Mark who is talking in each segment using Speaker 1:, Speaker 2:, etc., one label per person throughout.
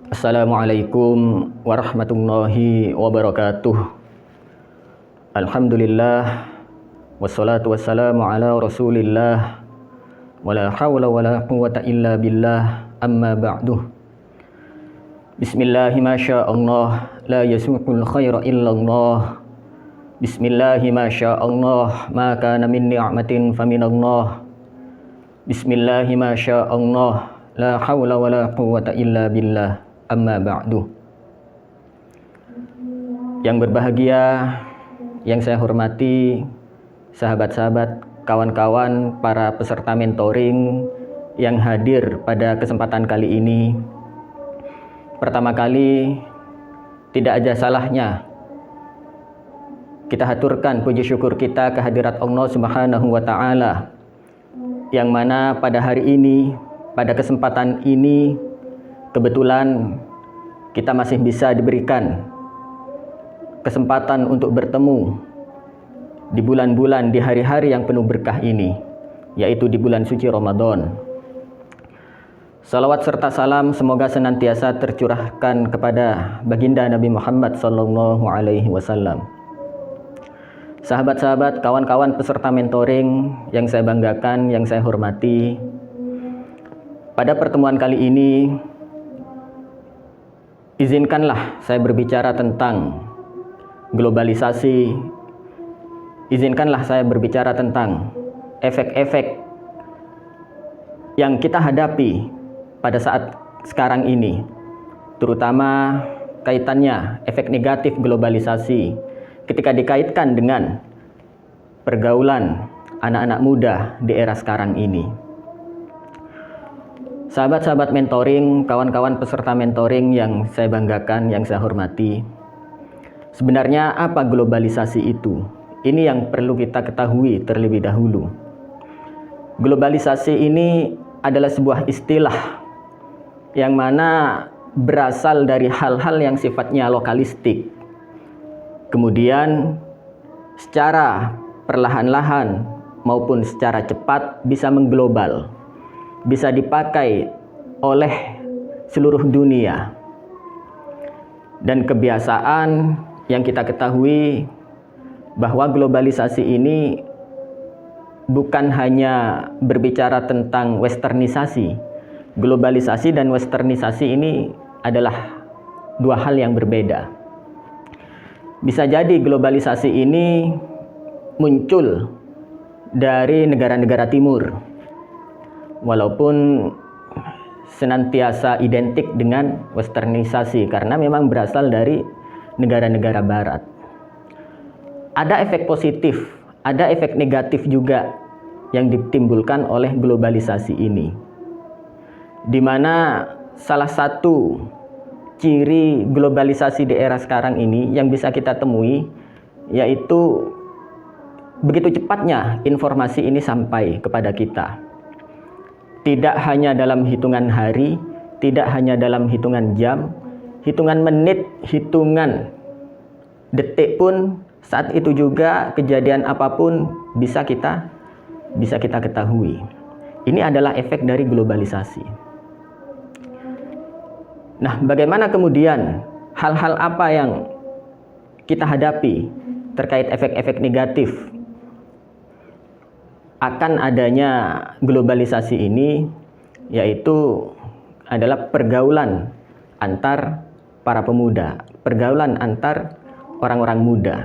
Speaker 1: Assalamualaikum warahmatullahi wabarakatuh. Alhamdulillah wassalatu wassalamu ala Rasulillah wala haula wala quwwata illa billah, amma ba'du. Bismillahi masyaallah la yasuqul khaira illallah. Bismillahi masyaallah ma kana min ni'matin faminallah. Bismillahi masyaallah la haula wala quwwata illa billah, amma ba'du. Yang berbahagia, yang saya hormati, sahabat-sahabat, kawan-kawan, para peserta mentoring yang hadir pada kesempatan kali ini. Pertama kali, tidak ada salahnya kita haturkan puji syukur kita kehadirat Allah Subhanahu wa Ta'ala, yang mana pada hari ini, pada kesempatan ini, kebetulan kita masih bisa diberikan kesempatan untuk bertemu di bulan-bulan, di hari-hari yang penuh berkah ini, yaitu di bulan suci Ramadan. Salawat serta salam semoga senantiasa tercurahkan kepada baginda Nabi Muhammad SAW. Sahabat-sahabat, kawan-kawan peserta mentoring yang saya banggakan, yang saya hormati, pada pertemuan kali ini izinkanlah saya berbicara tentang globalisasi. Izinkanlah saya berbicara tentang efek-efek yang kita hadapi pada saat sekarang ini, terutama kaitannya efek negatif globalisasi ketika dikaitkan dengan pergaulan anak-anak muda di era sekarang ini. Sahabat-sahabat mentoring, kawan-kawan peserta mentoring yang saya banggakan, yang saya hormati, sebenarnya apa globalisasi itu? Ini yang perlu kita ketahui terlebih dahulu. Globalisasi ini adalah sebuah istilah yang mana berasal dari hal-hal yang sifatnya lokalistik, kemudian secara perlahan-lahan maupun secara cepat bisa mengglobal, bisa dipakai oleh seluruh dunia. Dan kebiasaan yang kita ketahui bahwa globalisasi ini bukan hanya berbicara tentang westernisasi. Globalisasi dan westernisasi ini adalah dua hal yang berbeda. Bisa jadi globalisasi ini muncul dari negara-negara timur, walaupun senantiasa identik dengan westernisasi karena memang berasal dari negara-negara barat. Ada efek positif, ada efek negatif juga yang ditimbulkan oleh globalisasi ini, di mana salah satu ciri globalisasi di era sekarang ini yang bisa kita temui yaitu begitu cepatnya informasi ini sampai kepada kita. Tidak hanya dalam hitungan hari, tidak hanya dalam hitungan jam, hitungan menit, hitungan detik pun, saat itu juga kejadian apapun bisa kita ketahui. Ini adalah efek dari globalisasi. Nah, bagaimana kemudian hal-hal apa yang kita hadapi terkait efek-efek negatif akan adanya globalisasi ini, yaitu adalah pergaulan antar para pemuda, pergaulan antar orang-orang muda.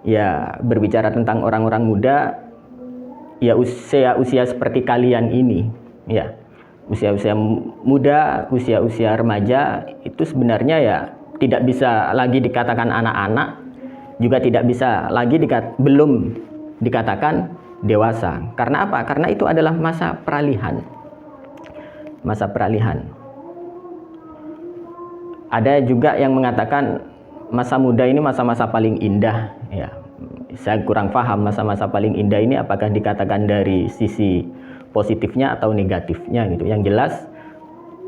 Speaker 1: Ya, berbicara tentang orang-orang muda, ya usia-usia seperti kalian ini, ya. Usia-usia muda, usia-usia remaja itu sebenarnya ya tidak bisa lagi dikatakan anak-anak, juga tidak bisa lagi belum dikatakan dewasa. Karena apa? Karena itu adalah masa peralihan. Masa peralihan. Ada juga yang mengatakan masa muda ini masa-masa paling indah, ya. Saya kurang paham masa-masa paling indah ini apakah dikatakan dari sisi positifnya atau negatifnya gitu. Yang jelas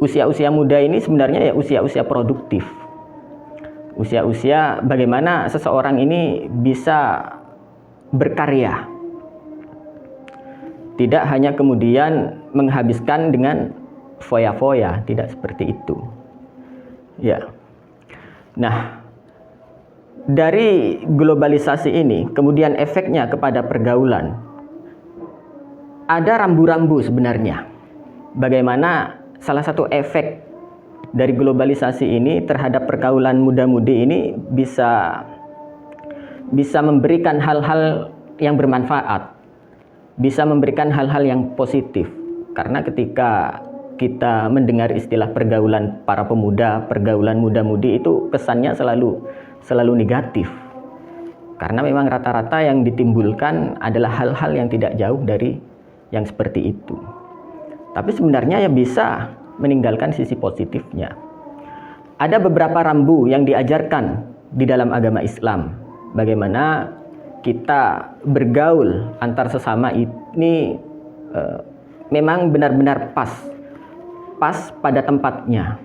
Speaker 1: usia-usia muda ini sebenarnya ya usia-usia produktif. Usia-usia bagaimana seseorang ini bisa berkarya. Tidak hanya kemudian menghabiskan dengan foya-foya, tidak seperti itu. Ya. Nah, dari globalisasi ini kemudian efeknya kepada pergaulan. Ada rambu-rambu sebenarnya. Bagaimana salah satu efek dari globalisasi ini terhadap pergaulan muda-mudi ini bisa memberikan hal-hal yang bermanfaat, bisa memberikan hal-hal yang positif. Karena ketika kita mendengar istilah pergaulan para pemuda, pergaulan muda-mudi, itu kesannya selalu negatif. Karena memang rata-rata yang ditimbulkan adalah hal-hal yang tidak jauh dari yang seperti itu. Tapi sebenarnya ya bisa meninggalkan sisi positifnya. Ada beberapa rambu yang diajarkan di dalam agama Islam. Bagaimana kita bergaul antar sesama ini memang benar-benar pas pada tempatnya.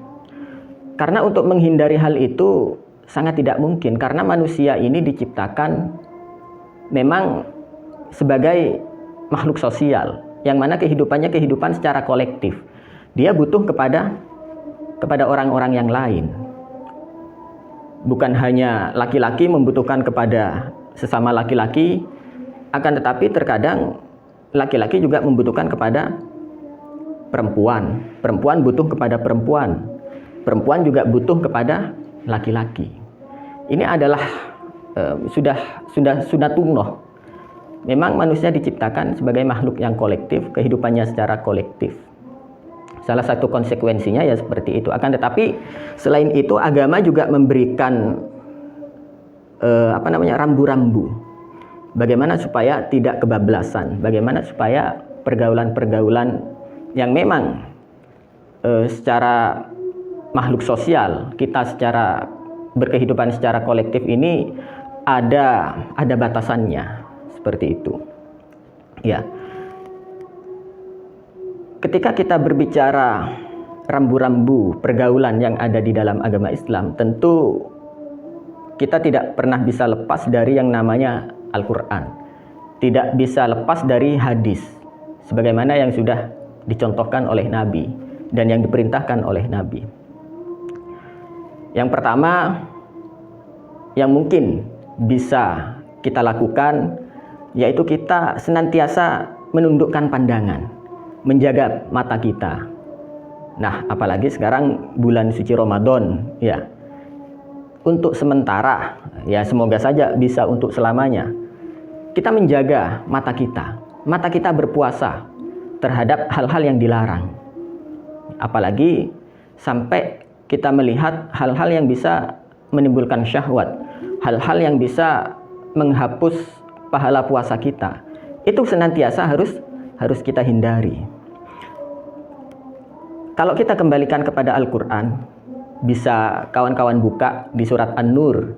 Speaker 1: Karena untuk menghindari hal itu sangat tidak mungkin, karena manusia ini diciptakan memang sebagai makhluk sosial, yang mana kehidupannya kehidupan secara kolektif. Dia butuh kepada orang-orang yang lain. Bukan hanya laki-laki membutuhkan kepada sesama laki-laki, akan tetapi terkadang laki-laki juga membutuhkan kepada perempuan. Perempuan butuh kepada perempuan. Perempuan juga butuh kepada laki-laki. Ini adalah sudah sunnatullah. Memang manusia diciptakan sebagai makhluk yang kolektif, kehidupannya secara kolektif. Salah satu konsekuensinya ya seperti itu. Akan tetapi selain itu agama juga memberikan rambu-rambu. Bagaimana supaya tidak kebablasan, bagaimana supaya pergaulan-pergaulan yang memang secara makhluk sosial, kita secara berkehidupan secara kolektif ini ada batasannya. Seperti itu. Ya. Ketika kita berbicara rambu-rambu pergaulan yang ada di dalam agama Islam, tentu kita tidak pernah bisa lepas dari yang namanya Al-Quran. Tidak bisa lepas dari hadis, sebagaimana yang sudah dicontohkan oleh Nabi dan yang diperintahkan oleh Nabi. Yang pertama yang mungkin bisa kita lakukan, yaitu kita senantiasa menundukkan pandangan, menjaga mata kita. Nah, apalagi sekarang bulan suci Ramadan, ya. Untuk sementara, ya semoga saja bisa untuk selamanya, kita menjaga mata kita. Mata kita berpuasa terhadap hal-hal yang dilarang. Apalagi sampai kita melihat hal-hal yang bisa menimbulkan syahwat, hal-hal yang bisa menghapus pahala puasa kita. Itu senantiasa harus kita hindari. Kalau kita kembalikan kepada Al-Quran, bisa kawan-kawan buka di surat An-Nur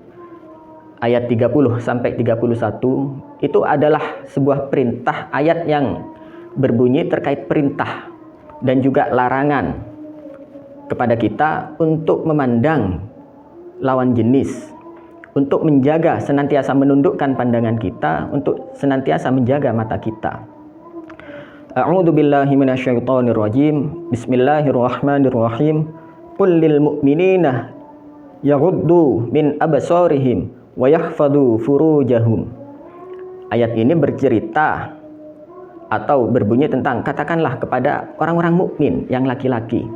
Speaker 1: ayat 30 sampai 31. Itu adalah sebuah perintah, ayat yang berbunyi terkait perintah dan juga larangan kepada kita untuk memandang lawan jenis, untuk menjaga, senantiasa menundukkan pandangan kita, untuk senantiasa menjaga mata kita. A'udzu billahi minasyaitonir rajim. Bismillahirrahmanirrahim. Qul lil mu'minina yaghuddu min absarihim wa yahfadzu furujahum. Ayat ini bercerita atau berbunyi tentang, katakanlah kepada orang-orang mukmin yang laki-laki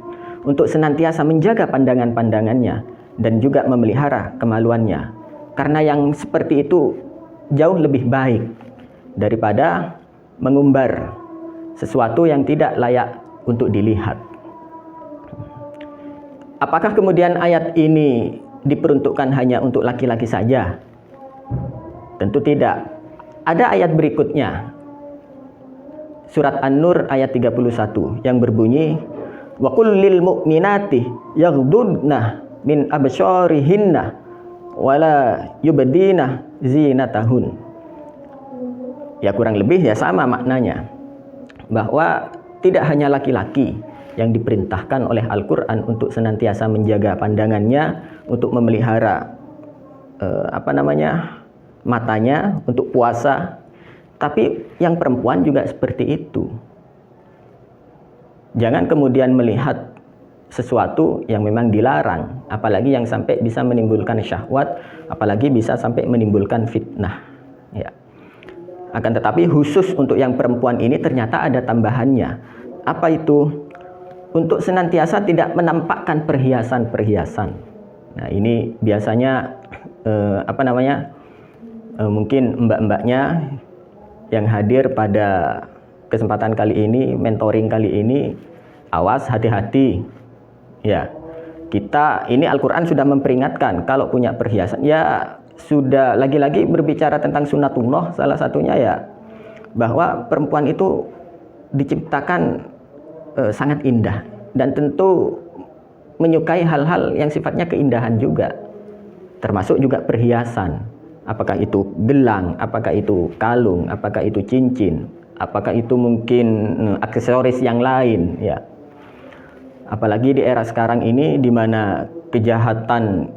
Speaker 1: untuk senantiasa menjaga pandangan-pandangannya dan juga memelihara kemaluannya. Karena yang seperti itu jauh lebih baik daripada mengumbar sesuatu yang tidak layak untuk dilihat. Apakah kemudian ayat ini diperuntukkan hanya untuk laki-laki saja? Tentu tidak. Ada ayat berikutnya, surat An-Nur ayat 31 yang berbunyi, wa qul lil mu'minati yaghdudna min absarihinna wala yubdina zinatahun. Ya kurang lebih ya sama maknanya, bahwa tidak hanya laki-laki yang diperintahkan oleh Al-Quran untuk senantiasa menjaga pandangannya, untuk memelihara matanya, untuk puasa, tapi yang perempuan juga seperti itu. Jangan kemudian melihat sesuatu yang memang dilarang, apalagi yang sampai bisa menimbulkan syahwat, apalagi bisa sampai menimbulkan fitnah. Ya. Akan tetapi khusus untuk yang perempuan ini ternyata ada tambahannya. Apa itu? Untuk senantiasa tidak menampakkan perhiasan-perhiasan. Nah, ini biasanya mungkin mbak-mbaknya yang hadir pada kesempatan kali ini, mentoring kali ini, awas, hati-hati. Ya, kita ini Al-Quran sudah memperingatkan kalau punya perhiasan. Ya, sudah lagi-lagi berbicara tentang sunatullah, salah satunya ya bahwa perempuan itu diciptakan sangat indah dan tentu menyukai hal-hal yang sifatnya keindahan juga, termasuk juga perhiasan. Apakah itu gelang, apakah itu kalung, apakah itu cincin, apakah itu mungkin aksesoris yang lain, ya. Apalagi di era sekarang ini di mana kejahatan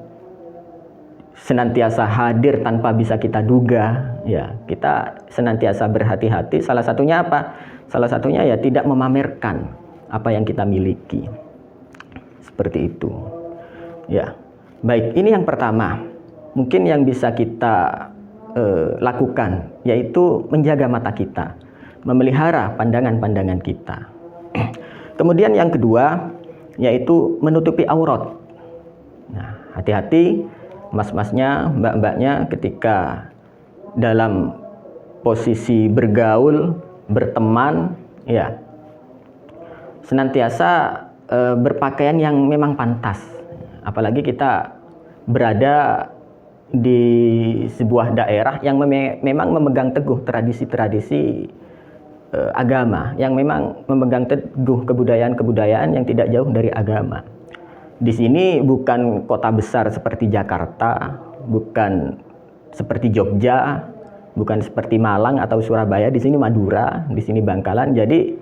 Speaker 1: senantiasa hadir tanpa bisa kita duga, ya. Kita senantiasa berhati-hati. Salah satunya apa? Salah satunya ya tidak memamerkan apa yang kita miliki. Seperti itu. Ya. Baik, ini yang pertama. Mungkin yang bisa kita lakukan yaitu menjaga mata kita, memelihara pandangan-pandangan kita. Kemudian yang kedua yaitu menutupi aurat. Nah, hati-hati mas-masnya, mbak-mbaknya ketika dalam posisi bergaul, berteman, ya, senantiasa berpakaian yang memang pantas. Apalagi kita berada di sebuah daerah yang memang memegang teguh tradisi-tradisi agama, yang memang memegang teguh kebudayaan-kebudayaan yang tidak jauh dari agama. Di sini bukan kota besar seperti Jakarta, bukan seperti Jogja, bukan seperti Malang atau Surabaya. Di sini Madura, di sini Bangkalan. Jadi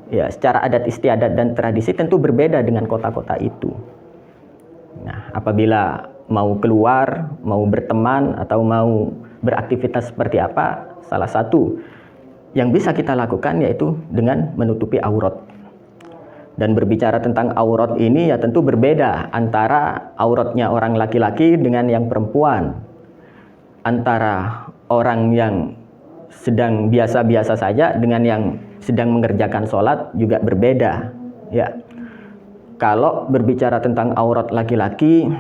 Speaker 1: ya secara adat istiadat dan tradisi tentu berbeda dengan kota-kota itu. Nah, apabila mau keluar, mau berteman atau mau beraktivitas seperti apa, salah satu yang bisa kita lakukan yaitu dengan menutupi aurat. Dan berbicara tentang aurat ini ya tentu berbeda antara auratnya orang laki-laki dengan yang perempuan. Antara orang yang sedang biasa-biasa saja dengan yang sedang mengerjakan sholat juga berbeda. Ya, kalau berbicara tentang aurat laki-laki,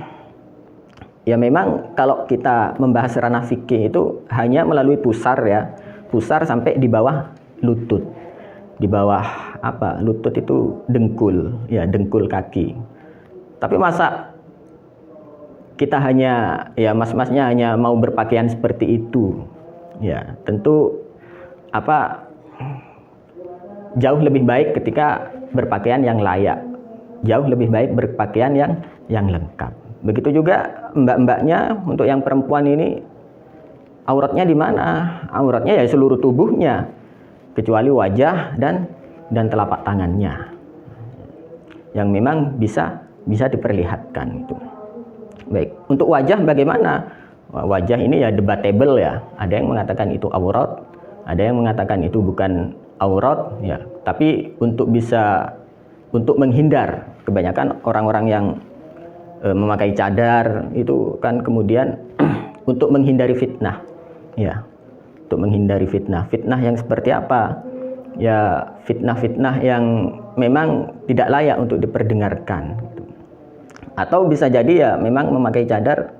Speaker 1: ya memang kalau kita membahas ranah fikih itu hanya melalui pusar, ya, pusar sampai di bawah lutut. Di bawah apa? Lutut itu dengkul, ya, dengkul kaki. Tapi masa kita hanya, ya mas-masnya hanya mau berpakaian seperti itu? Ya, tentu apa? Jauh lebih baik ketika berpakaian yang layak. Jauh lebih baik berpakaian yang lengkap. Begitu juga mbak-mbaknya, untuk yang perempuan ini auratnya di mana? Auratnya ya seluruh tubuhnya, kecuali wajah dan telapak tangannya, yang memang bisa diperlihatkan itu. Baik, untuk wajah bagaimana? Wajah ini ya debatable, ya. Ada yang mengatakan itu aurat, ada yang mengatakan itu bukan aurat, ya. Tapi untuk menghindar, kebanyakan orang-orang yang memakai cadar itu kan kemudian untuk menghindari fitnah, ya. Untuk menghindari fitnah yang seperti apa? Ya, fitnah-fitnah yang memang tidak layak untuk diperdengarkan. Atau bisa jadi ya memang memakai cadar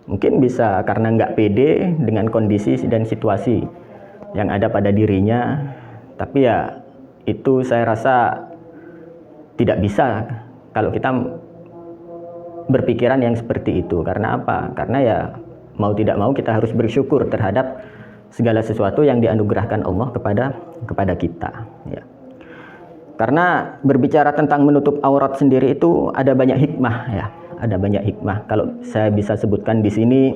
Speaker 1: mungkin bisa karena nggak pede dengan kondisi dan situasi yang ada pada dirinya. Tapi ya itu saya rasa tidak bisa kalau kita berpikiran yang seperti itu. Karena apa? Karena ya mau tidak mau kita harus bersyukur terhadap segala sesuatu yang dianugerahkan Allah kepada kita, ya. Karena berbicara tentang menutup aurat sendiri itu ada banyak hikmah, ya. Ada banyak hikmah. Kalau saya bisa sebutkan di sini,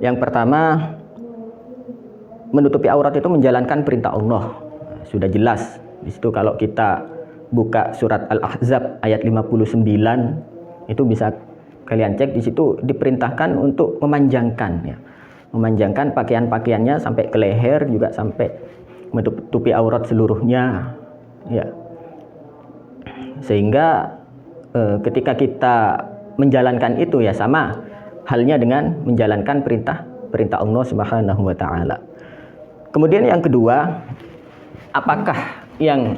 Speaker 1: yang pertama, menutupi aurat itu menjalankan perintah Allah. Sudah jelas. Di situ kalau kita buka surat Al-Ahzab ayat 59, itu bisa kalian cek, di situ diperintahkan untuk memanjangkan, ya. Memanjangkan pakaian-pakaiannya sampai ke leher, juga sampai menutupi aurat seluruhnya, ya. Sehingga ketika kita menjalankan itu ya sama halnya dengan menjalankan perintah Allah Subhanahu wa taala. Kemudian yang kedua, apakah yang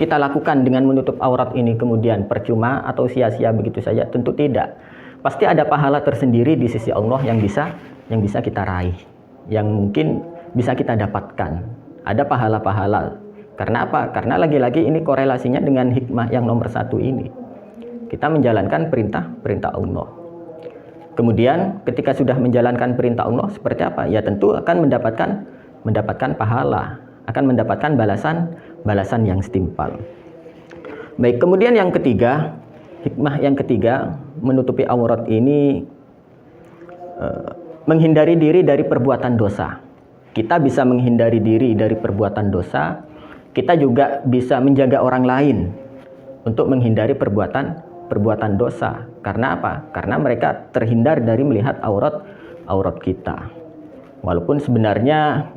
Speaker 1: kita lakukan dengan menutup aurat ini kemudian percuma atau sia-sia begitu saja? Tentu tidak. Pasti ada pahala tersendiri di sisi Allah yang bisa kita raih, yang mungkin bisa kita dapatkan. Ada pahala-pahala. Karena apa? Karena lagi-lagi ini korelasinya dengan hikmah yang nomor 1 ini. Kita menjalankan perintah Allah. Kemudian ketika sudah menjalankan perintah Allah seperti apa? Ya tentu akan mendapatkan pahala, akan mendapatkan balasan yang setimpal. Baik, kemudian yang ketiga, hikmah yang ketiga menutupi aurat ini menghindari diri dari perbuatan dosa. Kita bisa menghindari diri dari perbuatan dosa, kita juga bisa menjaga orang lain untuk menghindari perbuatan dosa. Karena apa? Karena mereka terhindar dari melihat aurat kita. Walaupun sebenarnya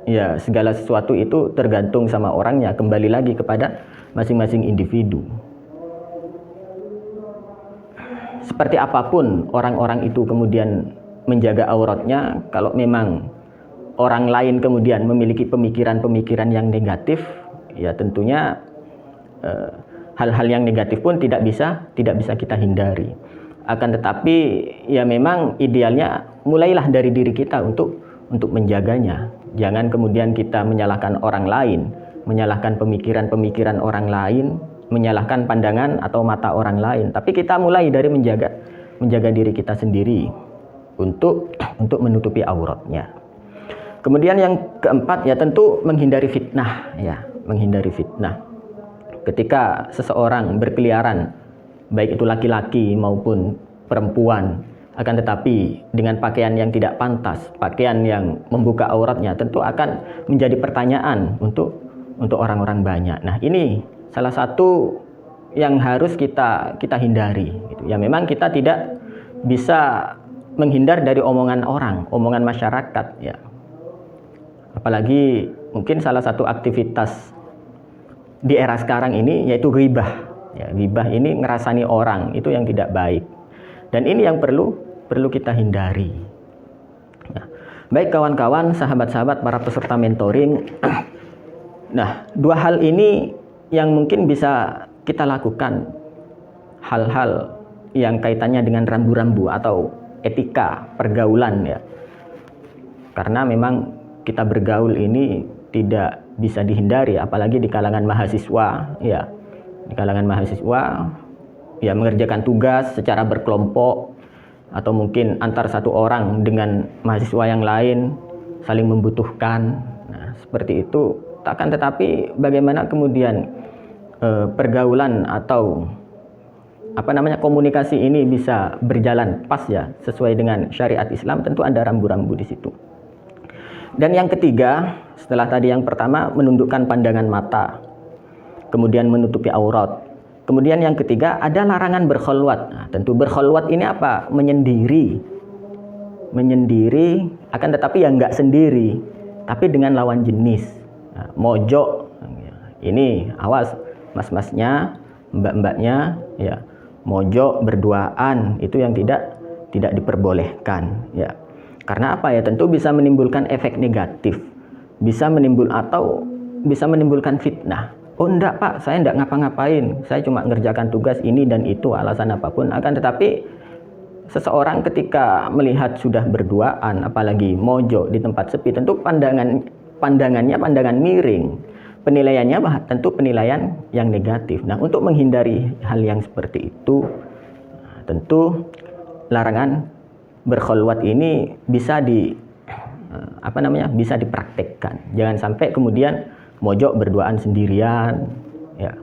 Speaker 1: ya segala sesuatu itu tergantung sama orangnya, kembali lagi kepada masing-masing individu. Seperti apapun orang-orang itu kemudian menjaga auratnya, kalau memang orang lain kemudian memiliki pemikiran-pemikiran yang negatif, ya tentunya hal-hal yang negatif pun tidak bisa kita hindari. Akan tetapi ya memang idealnya mulailah dari diri kita untuk menjaganya. Jangan kemudian kita menyalahkan orang lain, menyalahkan pemikiran-pemikiran orang lain, menyalahkan pandangan atau mata orang lain. Tapi kita mulai dari menjaga diri kita sendiri untuk menutupi auratnya. Kemudian yang keempat ya tentu menghindari fitnah ya, menghindari fitnah. Ketika seseorang berkeliaran, baik itu laki-laki maupun perempuan, akan tetapi dengan pakaian yang tidak pantas, pakaian yang membuka auratnya, tentu akan menjadi pertanyaan untuk orang-orang banyak. Nah, ini salah satu yang harus kita hindari gitu. Ya memang kita tidak bisa menghindar dari omongan orang, omongan masyarakat ya. Apalagi mungkin salah satu aktivitas di era sekarang ini yaitu ghibah. Ya, ghibah ini ngerasani orang, itu yang tidak baik. Dan ini yang perlu kita hindari. Nah, baik kawan-kawan, sahabat-sahabat, para peserta mentoring. Nah, dua hal ini yang mungkin bisa kita lakukan, hal-hal yang kaitannya dengan rambu-rambu atau etika pergaulan ya. Karena memang kita bergaul ini tidak bisa dihindari, apalagi di kalangan mahasiswa ya. Di kalangan mahasiswa ya mengerjakan tugas secara berkelompok atau mungkin antar satu orang dengan mahasiswa yang lain saling membutuhkan. Nah, seperti itu. Akan tetapi bagaimana kemudian pergaulan atau komunikasi ini bisa berjalan pas ya sesuai dengan syariat Islam, tentu ada rambu-rambu di situ. Dan yang ketiga, setelah tadi yang pertama menundukkan pandangan mata, kemudian menutupi aurat. Kemudian yang ketiga ada larangan berkholwat. Nah, tentu berkholwat ini apa? Menyendiri, akan tetapi yang nggak sendiri, tapi dengan lawan jenis. Nah, mojok, ini awas mas-masnya, mbak-mbaknya, ya mojok berduaan itu yang tidak diperbolehkan, ya. Karena apa ya? Tentu bisa menimbulkan efek negatif, bisa menimbulkan fitnah. Oh enggak Pak, saya enggak ngapa-ngapain, saya cuma ngerjakan tugas ini dan itu, alasan apapun. Akan tetapi seseorang ketika melihat sudah berduaan, apalagi mojok di tempat sepi, tentu pandangannya pandangan miring, penilaiannya tentu penilaian yang negatif. Nah, untuk menghindari hal yang seperti itu, tentu larangan berkholwat ini bisa bisa dipraktekkan. Jangan sampai kemudian mojok berduaan sendirian ya.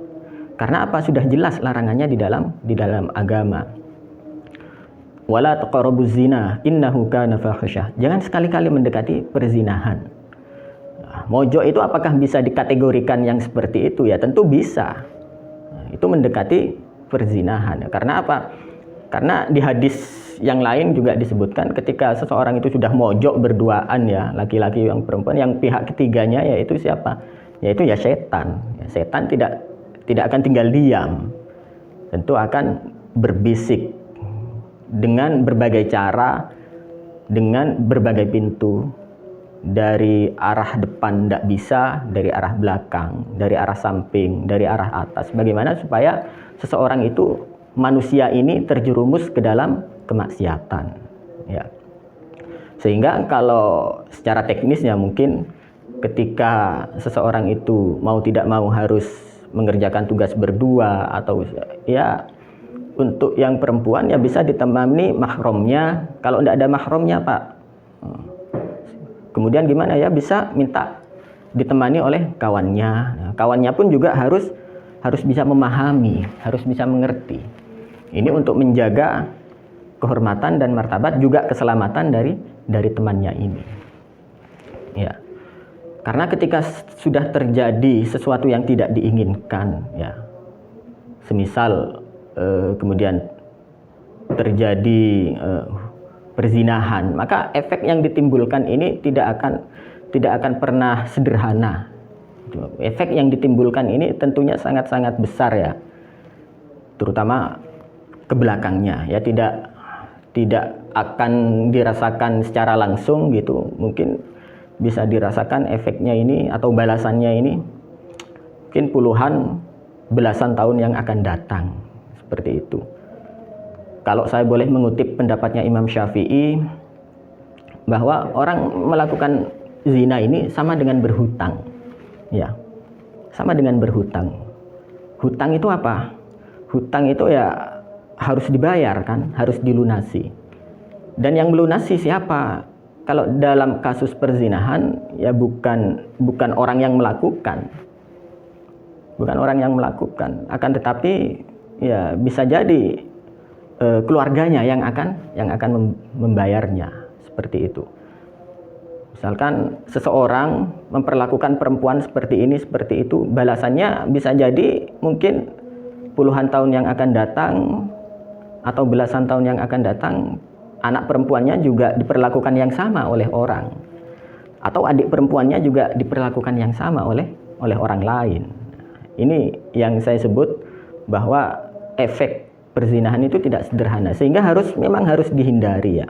Speaker 1: Karena apa? Sudah jelas larangannya di dalam agama. Wala taqrabuz zina innahu kana fahisyah. Jangan sekali-kali mendekati perzinahan. Nah, mojok itu apakah bisa dikategorikan yang seperti itu ya? Tentu bisa. Nah, itu mendekati perzinahan. Karena apa? Karena di hadis yang lain juga disebutkan ketika seseorang itu sudah mojok berduaan ya, laki-laki yang perempuan, yang pihak ketiganya yaitu siapa? Yaitu ya setan. Ya, setan tidak akan tinggal diam. tentu akan berbisik dengan berbagai cara, dengan berbagai pintu. Dari arah depan tidak bisa, dari arah belakang, dari arah samping, dari arah atas. Bagaimana supaya seseorang itu, manusia ini terjerumus ke dalam kemaksiatan, ya. Sehingga kalau secara teknisnya mungkin ketika seseorang itu mau tidak mau harus mengerjakan tugas berdua, atau ya untuk yang perempuan ya bisa ditemani mahramnya. Kalau tidak ada mahramnya, Pak, kemudian gimana ya, bisa minta ditemani oleh kawannya. Nah, kawannya pun juga harus bisa memahami, harus bisa mengerti. Ini untuk menjaga kehormatan dan martabat, juga keselamatan dari temannya ini. Ya. Karena ketika sudah terjadi sesuatu yang tidak diinginkan, ya, semisal kemudian terjadi perzinahan, maka efek yang ditimbulkan ini tidak akan pernah sederhana. Efek yang ditimbulkan ini tentunya sangat-sangat besar, ya, terutama ke belakangnya, ya, tidak akan dirasakan secara langsung gitu, mungkin bisa dirasakan efeknya ini atau balasannya ini mungkin puluhan, belasan tahun yang akan datang, seperti itu. Kalau saya boleh mengutip pendapatnya Imam Syafi'i, bahwa orang melakukan zina ini sama dengan berhutang, ya, sama dengan berhutang. Hutang itu apa? Hutang itu ya harus dibayar, kan, harus dilunasi. Dan yang melunasi siapa? Kalau dalam kasus perzinahan ya bukan orang yang melakukan, akan tetapi ya bisa jadi keluarganya yang akan membayarnya, seperti itu. Misalkan seseorang memperlakukan perempuan seperti ini, seperti itu, balasannya bisa jadi mungkin puluhan tahun yang akan datang atau belasan tahun yang akan datang, anak perempuannya juga diperlakukan yang sama oleh orang, atau adik perempuannya juga diperlakukan yang sama oleh orang lain. Ini yang saya sebut bahwa efek perzinahan itu tidak sederhana, sehingga memang harus dihindari, ya.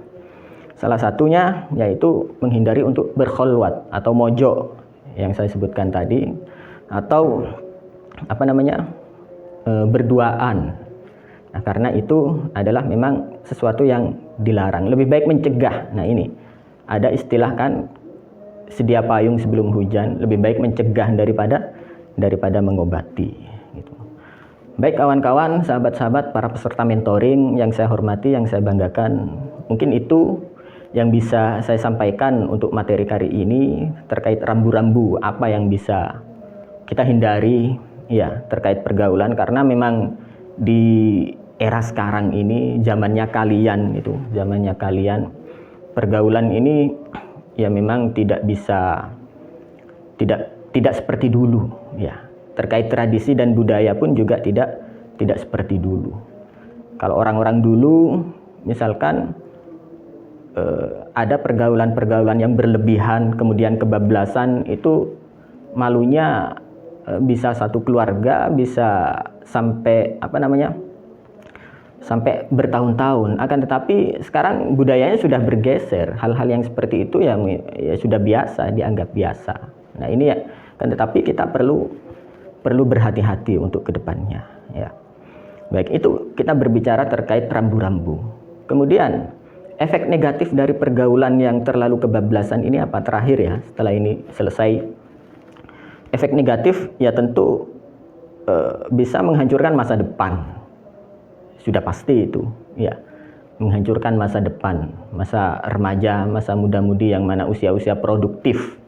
Speaker 1: Salah satunya yaitu menghindari untuk berkholwat atau mojok yang saya sebutkan tadi, atau berduaan. Nah, karena itu adalah memang sesuatu yang dilarang. Lebih baik mencegah. Nah, ini ada istilah, kan, sedia payung sebelum hujan. Lebih baik mencegah daripada mengobati. Baik kawan-kawan, sahabat-sahabat, para peserta mentoring yang saya hormati, yang saya banggakan, mungkin itu yang bisa saya sampaikan untuk materi kali ini terkait rambu-rambu apa yang bisa kita hindari, ya, terkait pergaulan. Karena memang di era sekarang ini, zamannya kalian, pergaulan ini ya memang tidak seperti dulu, ya. Terkait tradisi dan budaya pun juga tidak seperti dulu. Kalau orang-orang dulu misalkan ada pergaulan-pergaulan yang berlebihan, kemudian kebablasan, itu malunya bisa satu keluarga, bisa sampai sampai bertahun-tahun. Akan tetapi sekarang budayanya sudah bergeser, hal-hal yang seperti itu ya sudah biasa, dianggap biasa. Nah, ini ya, kan, tetapi kita perlu berhati-hati untuk kedepannya, ya. Baik, itu kita berbicara terkait rambu-rambu. Kemudian efek negatif dari pergaulan yang terlalu kebablasan ini apa? Terakhir, ya, setelah ini selesai. Efek negatif ya tentu bisa menghancurkan masa depan. Sudah pasti itu, ya. Menghancurkan masa depan, masa remaja, masa muda-mudi yang mana usia-usia produktif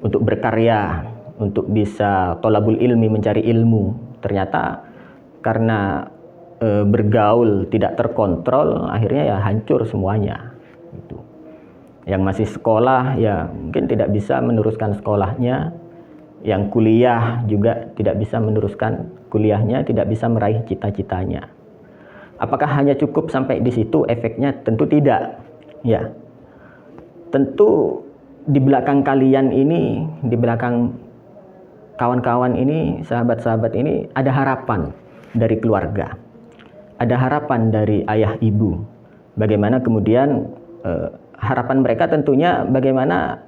Speaker 1: untuk berkarya, untuk bisa tolabul ilmi, mencari ilmu. Ternyata karena bergaul tidak terkontrol, akhirnya ya hancur semuanya. Gitu. Yang masih sekolah ya mungkin tidak bisa meneruskan sekolahnya, yang kuliah juga tidak bisa meneruskan kuliahnya, tidak bisa meraih cita-citanya. Apakah hanya cukup sampai di situ efeknya? Tentu tidak, ya. Tentu di belakang kalian ini, di belakang kawan-kawan ini, sahabat-sahabat ini, ada harapan dari keluarga. ada harapan dari ayah ibu. Bagaimana kemudian harapan mereka tentunya bagaimana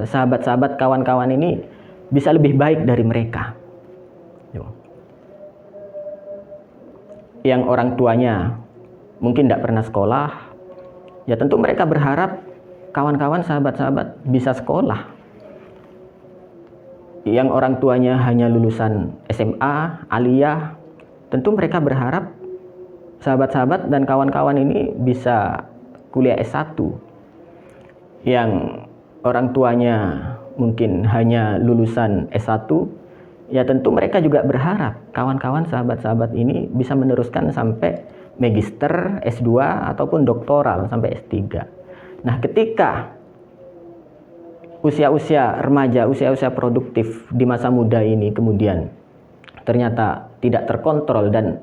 Speaker 1: sahabat-sahabat, kawan-kawan ini bisa lebih baik dari mereka. Yang orang tuanya mungkin tidak pernah sekolah, ya tentu mereka berharap kawan-kawan, sahabat-sahabat bisa sekolah. Yang orang tuanya hanya lulusan SMA, aliyah, tentu mereka berharap sahabat-sahabat dan kawan-kawan ini bisa kuliah S1. Yang orang tuanya mungkin hanya lulusan S1, ya tentu mereka juga berharap kawan-kawan, sahabat-sahabat ini bisa meneruskan sampai magister, S2 ataupun doktoral sampai S3. Nah, ketika usia-usia remaja, usia-usia produktif di masa muda ini kemudian ternyata tidak terkontrol dan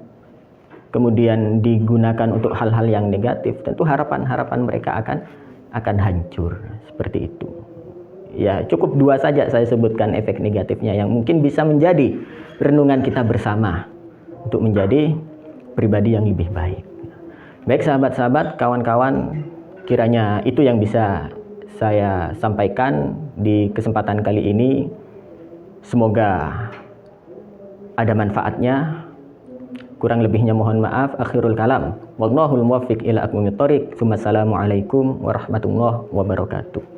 Speaker 1: kemudian digunakan untuk hal-hal yang negatif, tentu harapan-harapan mereka akan hancur seperti itu. Ya, cukup 2 saja saya sebutkan efek negatifnya yang mungkin bisa menjadi renungan kita bersama untuk menjadi pribadi yang lebih baik. Baik sahabat-sahabat, kawan-kawan, kiranya itu yang bisa saya sampaikan di kesempatan kali ini. Semoga ada manfaatnya. Kurang lebihnya mohon maaf. Akhirul kalam. Wallahul muwaffiq ila aqwamit thoriq. Assalamualaikum warahmatullahi wabarakatuh.